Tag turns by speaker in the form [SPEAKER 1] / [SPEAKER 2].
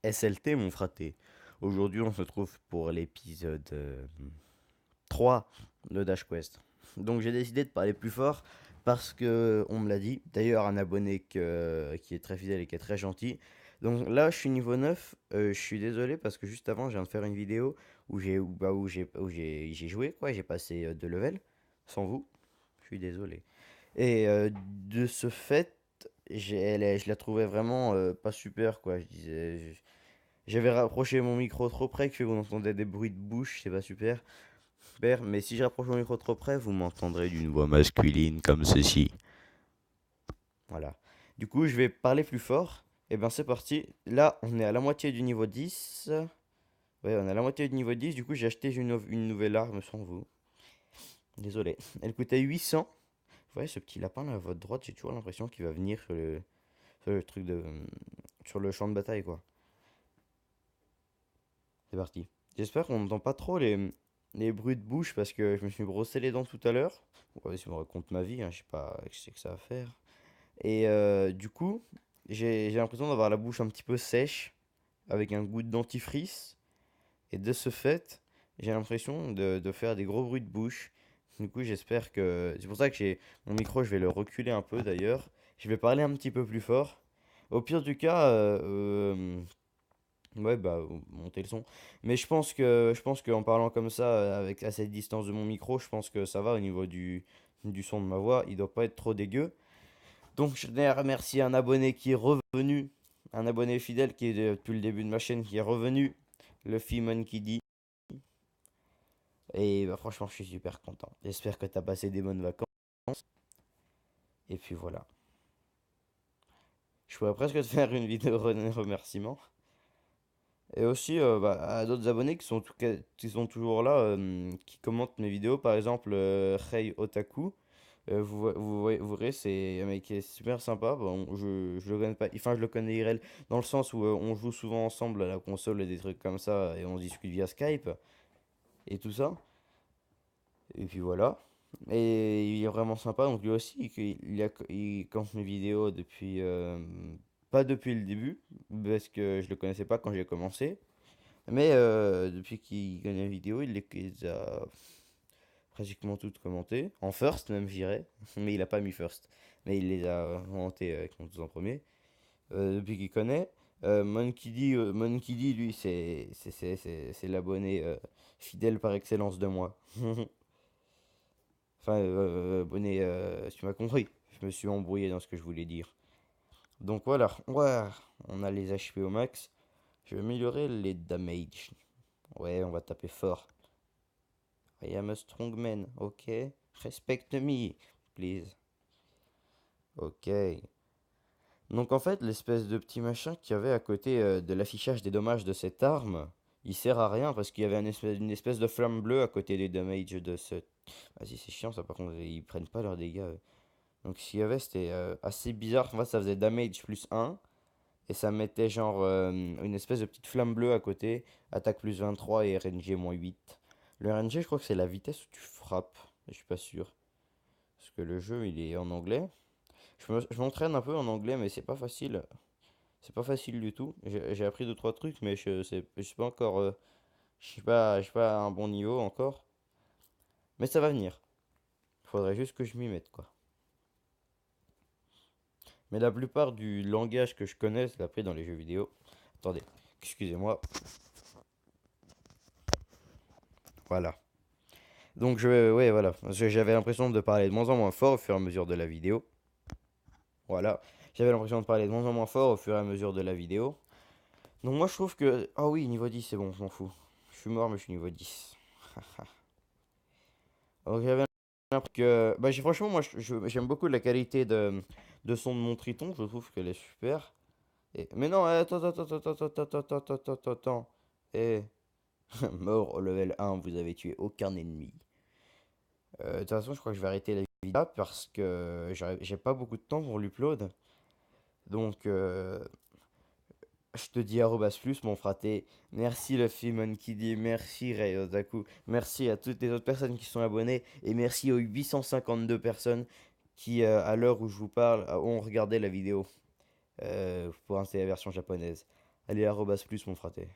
[SPEAKER 1] SLT, mon fraté. Aujourd'hui, on se trouve pour l'épisode 3 de Dash Quest. Donc, j'ai décidé de parler plus fort parce que on me l'a dit. D'ailleurs, un abonné qui est très fidèle et qui est très gentil. Donc là, je suis niveau 9. Je suis désolé parce que juste avant, je viens de faire une vidéo où j'ai joué, quoi. J'ai passé 2 levels sans vous. Je suis désolé. Et de ce fait, je la trouvais vraiment pas super, quoi. J'avais rapproché mon micro trop près que vous entendez des bruits de bouche, c'est pas super. Super, mais si je rapproche mon micro trop près, vous m'entendrez d'une voix masculine comme ceci. Voilà. Du coup, je vais parler plus fort. Et ben c'est parti. Là, on est à la moitié du niveau 10. Ouais, on est à la moitié du niveau 10. Du coup, j'ai acheté une nouvelle arme sans vous. Désolé. Elle coûtait 800. Vous voyez ce petit lapin là à votre droite, j'ai toujours l'impression qu'il va venir sur le truc de... sur le champ de bataille, quoi. C'est parti. J'espère qu'on n'entend pas trop les bruits de bouche parce que je me suis brossé les dents tout à l'heure. Ouais, si on me raconte ma vie, hein, je sais pas ce que c'est que ça à faire. Et du coup, j'ai l'impression d'avoir la bouche un petit peu sèche, avec un goût de dentifrice. Et de ce fait, j'ai l'impression de faire des gros bruits de bouche. Du coup, j'espère que... C'est pour ça que j'ai mon micro, je vais le reculer un peu d'ailleurs. Je vais parler un petit peu plus fort. Au pire du cas, ouais, bah, monter le son. Mais je pense qu'en parlant comme ça, avec à cette distance de mon micro, je pense que ça va au niveau du son de ma voix. Il doit pas être trop dégueu. Donc, je tenais à remercier un abonné qui est revenu, un abonné fidèle qui est depuis le début de ma chaîne, qui est revenu, le Fimon qui dit. Et bah, franchement, je suis super content. J'espère que tu as passé des bonnes vacances. Et puis voilà. Je pourrais presque te faire une vidéo remerciement. Et aussi bah, à d'autres abonnés qui sont toujours là, qui commentent mes vidéos, par exemple Rei Otaku. Vous verrez, c'est un mec qui est super sympa. Bon, je le connais pas, enfin je le connais IRL dans le sens où on joue souvent ensemble à la console et des trucs comme ça, et on discute via Skype et tout ça. Et puis voilà. Et il est vraiment sympa, donc lui aussi, il commente mes vidéos depuis, pas depuis le début, parce que je le connaissais pas quand j'ai commencé. Mais depuis qu'il gagne la vidéo, il les a pratiquement toutes commentées. En first même, je dirais. Mais il a pas mis first. Mais il les a commentées tous en premier. Depuis qu'il connaît. Monkey D, lui, c'est l'abonné fidèle par excellence de moi. Enfin, abonné, tu m'as compris. Je me suis embrouillé dans ce que je voulais dire. Donc voilà, ouais, on a les HP au max. Je vais améliorer les damage. Ouais, on va taper fort. I am a strong man, ok? Respect me, please. Ok. Donc en fait, l'espèce de petit machin qu'il y avait à côté de l'affichage des dommages de cette arme, il sert à rien parce qu'il y avait une espèce de flamme bleue à côté des damages de ce... Vas-y, c'est chiant ça par contre, ils prennent pas leurs dégâts. Donc ce qu'il y avait, c'était assez bizarre. En fait, ça faisait damage plus 1 et ça mettait genre une espèce de petite flamme bleue à côté, attaque plus 23 et RNG moins 8. Le RNG, je crois que c'est la vitesse où tu frappes, je suis pas sûr. Parce que le jeu, il est en anglais. Je m'entraîne un peu en anglais, mais c'est pas facile. C'est pas facile du tout. J'ai appris deux trois trucs, mais je suis pas encore. Je suis pas à un bon niveau encore. Mais ça va venir. Faudrait juste que je m'y mette, quoi. Mais la plupart du langage que je connais, c'est appris dans les jeux vidéo. Attendez, excusez-moi. Voilà. Donc ouais, voilà. J'avais l'impression de parler de moins en moins fort au fur et à mesure de la vidéo. Voilà. J'avais l'impression de parler de moins en moins fort au fur et à mesure de la vidéo. Donc moi je trouve que... Ah oui, niveau 10, c'est bon, je m'en fous. Je suis mort, mais je suis niveau 10. Donc j'avais l'impression que... Bah franchement, moi j'aime beaucoup la qualité de son de mon Triton. Je trouve qu'elle est super. Mais non, attends, attends, attends, attends, attends, attends, attends, attends, attends, attends. Eh, mort au level 1, vous avez tué aucun ennemi. De toute façon, je crois que je vais arrêter la vidéo parce que j'ai pas beaucoup de temps pour l'upload. Donc, je te dis arrobas plus, mon fraté. Merci le Fimon qui dit merci Ray Otaku. Merci à toutes les autres personnes qui sont abonnées. Et merci aux 852 personnes qui, à l'heure où je vous parle, ont regardé la vidéo pour installer la version japonaise. Allez, arrobas plus, mon fraté.